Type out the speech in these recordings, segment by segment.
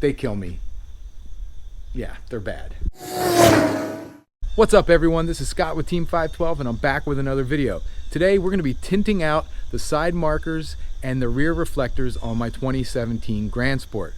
they kill me. Yeah, they're bad. What's up everyone, this is Scott with Team 512 and I'm back with another video. Today we're going to be tinting out the side markers and the rear reflectors on my 2017 Grand Sport.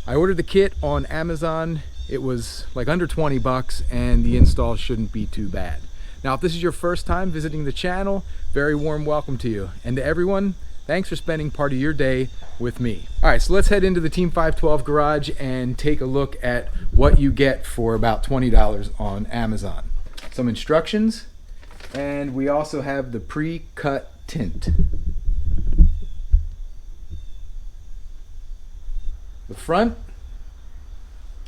I ordered the kit on Amazon. It was like under 20 bucks and the install shouldn't be too bad. Now if this is your first time visiting the channel, very warm welcome to you. And to everyone, thanks for spending part of your day with me. All right, so let's head into the Team 512 garage and take a look at what you get for about $20 on Amazon. Some instructions, and we also have the pre-cut tint. The front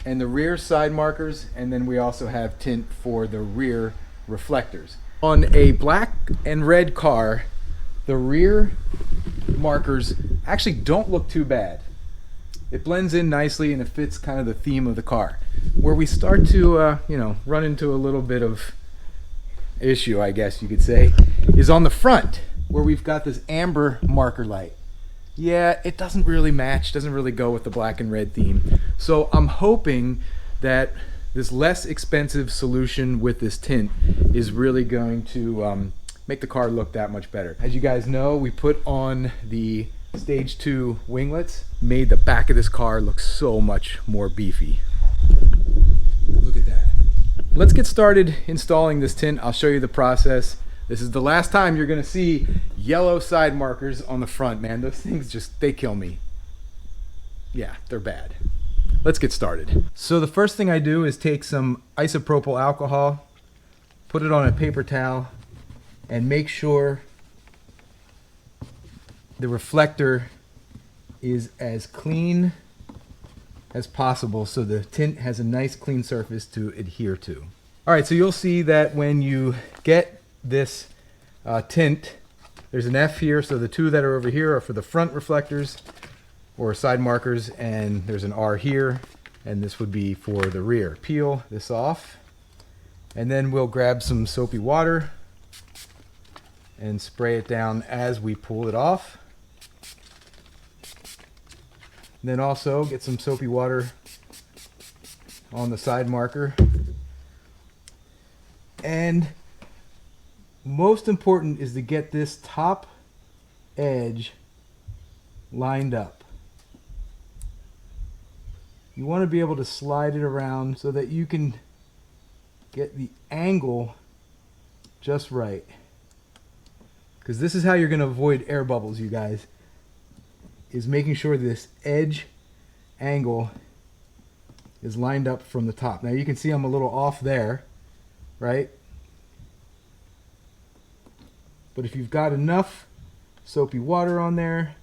and the rear side markers, and then we also have tint for the rear reflectors. On a black and red car, the rear markers actually don't look too bad. It blends in nicely and it fits kind of the theme of the car. Where we start to run into a little bit of issue, I guess you could say, is on the front where we've got this amber marker light. Yeah, it doesn't really match, doesn't really go with the black and red theme. So I'm hoping that this less expensive solution with this tint is really going to make the car look that much better. As you guys know, we put on the Stage 2 winglets, made the back of this car look so much more beefy. Look at that. Let's get started installing this tint. I'll show you the process. This is the last time you're gonna see yellow side markers on the front, man. Those things just, they kill me. Yeah, they're bad. Let's get started. So the first thing I do is take some isopropyl alcohol, put it on a paper towel, and make sure the reflector is as clean as possible so the tint has a nice clean surface to adhere to. All right, so you'll see that when you get this tint, there's an F here, so the two that are over here are for the front reflectors or side markers, and there's an R here, and this would be for the rear. Peel this off, and then we'll grab some soapy water and spray it down as we pull it off. Then also get some soapy water on the side marker. And most important is to get this top edge lined up. You want to be able to slide it around so that you can get the angle just right. Because this is how you're going to avoid air bubbles, you guys, is making sure this edge angle is lined up from the top. Now you can see I'm a little off there, right? But if you've got enough soapy water on there,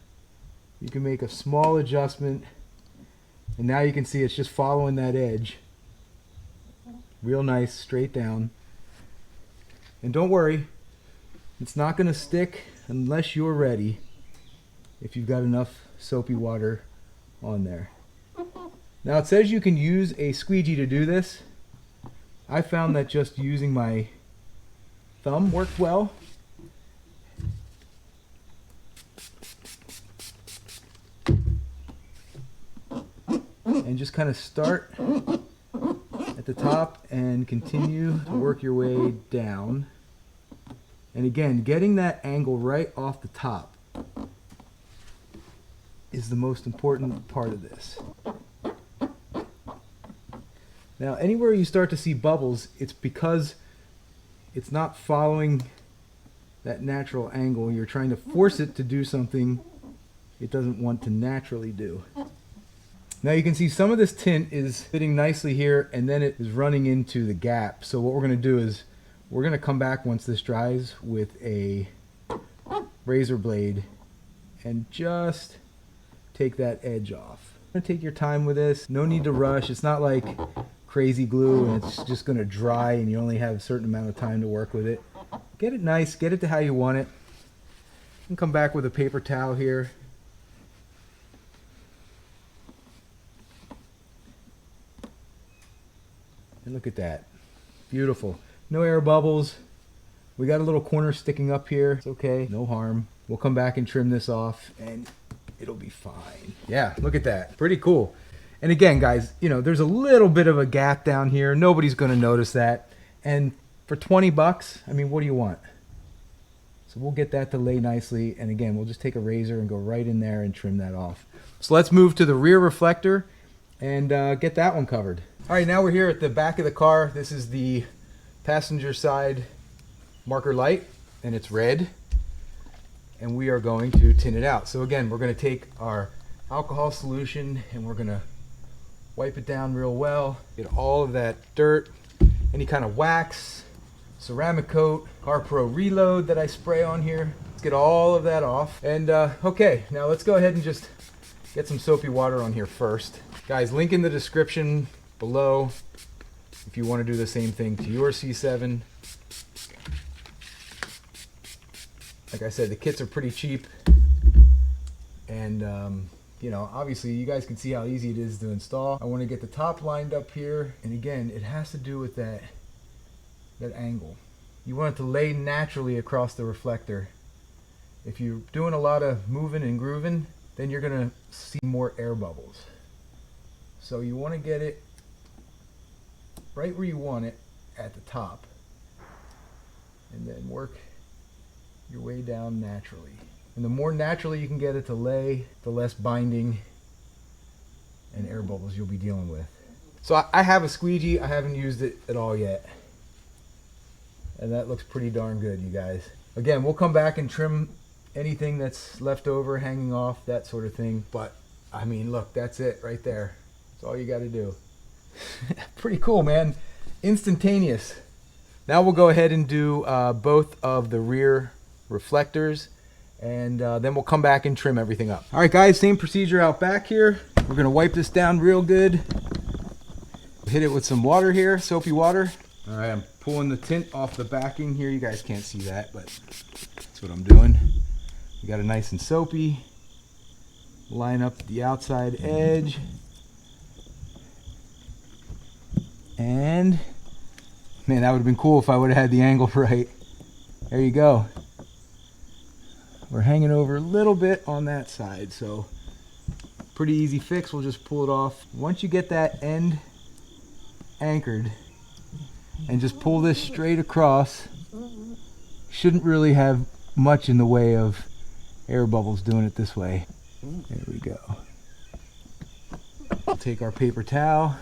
you can make a small adjustment, and now you can see it's just following that edge real nice, straight down. And don't worry, it's not going to stick unless you're ready, if you've got enough soapy water on there. Now it says you can use a squeegee to do this. I found that just using my thumb worked well. And just kind of start at the top and continue to work your way down. And again, getting that angle right off the top is the most important part of this. Now, anywhere you start to see bubbles, it's because it's not following that natural angle. You're trying to force it to do something it doesn't want to naturally do. Now you can see some of this tint is fitting nicely here, and then it is running into the gap. So what we're going to do is we're going to come back once this dries with a razor blade and just take that edge off. You're gonna take your time with this. No need to rush. It's not like crazy glue and it's just going to dry and you only have a certain amount of time to work with it. Get it nice, get it to how you want it. And come back with a paper towel here. And look at that. Beautiful. No air bubbles. We got a little corner sticking up here. It's okay, no harm. We'll come back and trim this off and it'll be fine. Yeah, look at that. Pretty cool. And again, guys, you know, there's a little bit of a gap down here. Nobody's going to notice that. And for 20 bucks, I mean, what do you want? So we'll get that to lay nicely. And again, we'll just take a razor and go right in there and trim that off. So let's move to the rear reflector and get that one covered. All right, now we're here at the back of the car. This is the passenger side marker light, and it's red. And we are going to tint it out. So again, we're going to take our alcohol solution and we're going to wipe it down real well. Get all of that dirt, any kind of wax, ceramic coat, Car Pro Reload that I spray on here. Let's get all of that off. And okay, now let's go ahead and just get some soapy water on here first. Guys, link in the description below if you want to do the same thing to your C7. Like I said, the kits are pretty cheap, and you know, obviously you guys can see how easy it is to install. I want to get the top lined up here, and again, it has to do with that angle. You want it to lay naturally across the reflector. If you're doing a lot of moving and grooving, then you're gonna see more air bubbles. So you want to get it right where you want it at the top, and then work your way down naturally. And the more naturally you can get it to lay, the less binding and air bubbles you'll be dealing with. So I have a squeegee. I haven't used it at all yet, and that looks pretty darn good, you guys. Again, we'll come back and trim anything that's left over, hanging off, that sort of thing. But I mean, look, that's it right there. That's all you got to do. Pretty cool, man. Instantaneous. Now we'll go ahead and do both of the rear reflectors, and then we'll come back and trim everything up. All right, guys, same procedure out back here. We're gonna wipe this down real good. Hit it with some water here, soapy water. All right, I'm pulling the tint off the backing here. You guys can't see that, but that's what I'm doing. We got it nice and soapy. Line up the outside edge. And man, that would have been cool if I would have had the angle right. There you go. We're hanging over a little bit on that side, so pretty easy fix. We'll just pull it off. Once you get that end anchored and just pull this straight across, shouldn't really have much in the way of air bubbles doing it this way. There we go. We'll take our paper towel,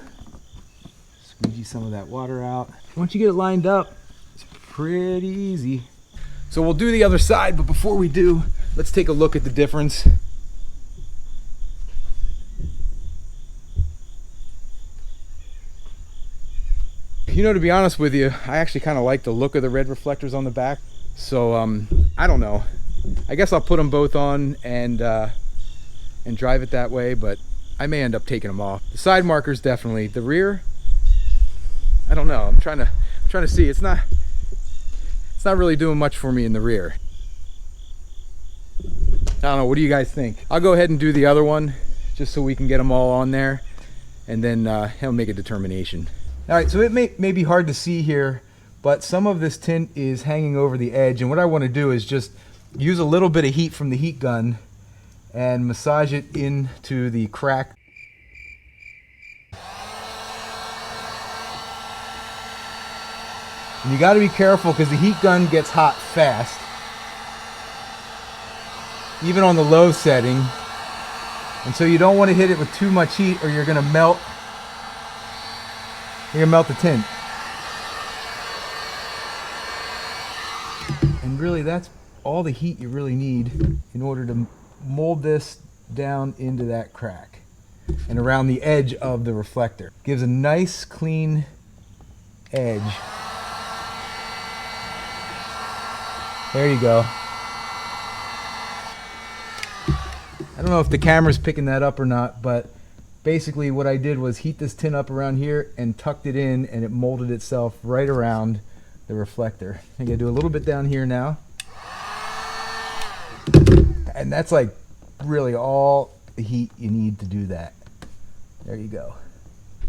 squeegee some of that water out. Once you get it lined up, it's pretty easy. So we'll do the other side, but before we do, let's take a look at the difference. You know, to be honest with you, I actually kind of like the look of the red reflectors on the back. So I don't know. I guess I'll put them both on and drive it that way, but I may end up taking them off. The side markers definitely. The rear, I don't know. I'm trying to see. It's not really doing much for me in the rear. I don't know. What do you guys think? I'll go ahead and do the other one just so we can get them all on there, and then he'll make a determination. All right, so it may be hard to see here, but some of this tint is hanging over the edge, and what I want to do is just use a little bit of heat from the heat gun and massage it into the crack. And you got to be careful because the heat gun gets hot fast, even on the low setting. And so you don't want to hit it with too much heat or you're going to melt. You're going to melt the tint. And really that's all the heat you really need in order to mold this down into that crack and around the edge of the reflector. Gives a nice clean edge. There you go. I don't know if the camera's picking that up or not, but basically what I did was heat this tin up around here and tucked it in, and it molded itself right around the reflector. I'm gonna do a little bit down here now. And that's like really all the heat you need to do that. There you go.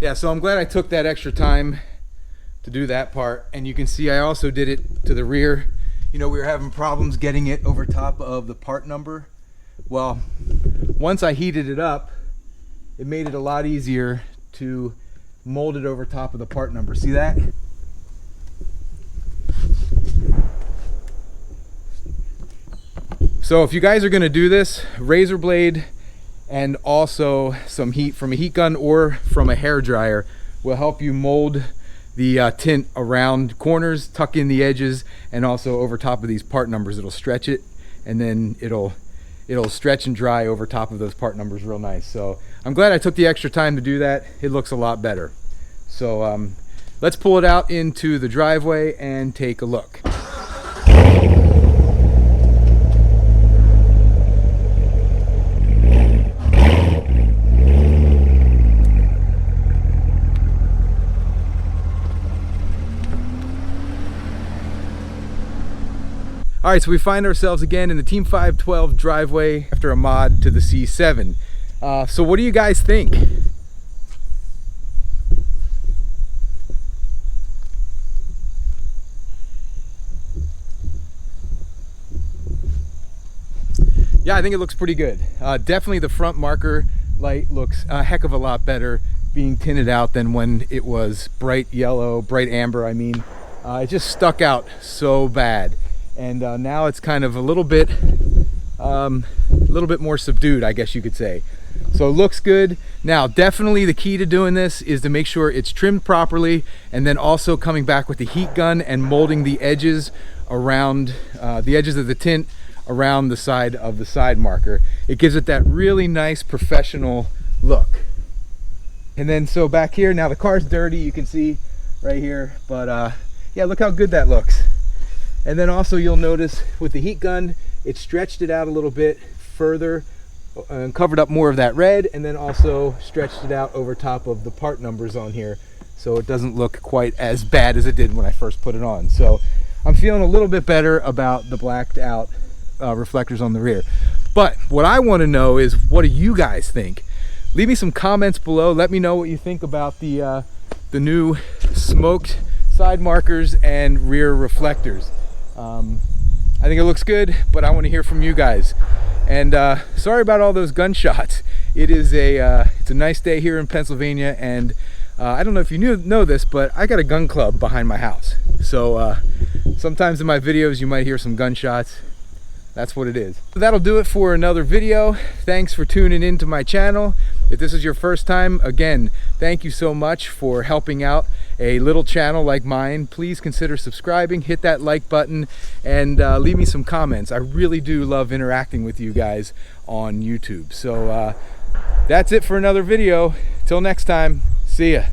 Yeah, so I'm glad I took that extra time to do that part. And you can see I also did it to the rear. You know, we were having problems getting it over top of the part number. Well, once I heated it up it made it a lot easier to mold it over top of the part number. See that? So if you guys are going to do this, razor blade and also some heat from a heat gun or from a hair dryer will help you mold the tint around corners, tuck in the edges, and also over top of these part numbers. It'll stretch it, and then it'll stretch and dry over top of those part numbers real nice. So I'm glad I took the extra time to do that. It looks a lot better. So let's pull it out into the driveway and take a look. All right, so we find ourselves again in the Team 512 driveway after a mod to the C7. So what do you guys think? Yeah, I think it looks pretty good. Definitely the front marker light looks a heck of a lot better being tinted out than when it was bright yellow, bright amber, I mean. It just stuck out so bad. And now it's kind of a little bit more subdued, I guess you could say. So it looks good. Now, definitely the key to doing this is to make sure it's trimmed properly, and then also coming back with the heat gun and molding the edges around the edges of the tint around the side of the side marker. It gives it that really nice professional look. And then so back here, now the car's dirty, you can see right here, but yeah, look how good that looks. And then also you'll notice with the heat gun, it stretched it out a little bit further and covered up more of that red, and then also stretched it out over top of the part numbers on here, so it doesn't look quite as bad as it did when I first put it on. So I'm feeling a little bit better about the blacked out reflectors on the rear. But what I want to know is, what do you guys think? Leave me some comments below. Let me know what you think about the new smoked side markers and rear reflectors. I think it looks good, but I want to hear from you guys. And sorry about all those gunshots. It's a nice day here in Pennsylvania, and I don't know if you know this, but I got a gun club behind my house. So sometimes in my videos you might hear some gunshots. That's what it is. So that'll do it for another video. Thanks for tuning into my channel. If this is your first time, again, thank you so much for helping out a little channel like mine. Please consider subscribing, hit that like button, and leave me some comments. I really do love interacting with you guys on YouTube. So that's it for another video. Till next time, see ya.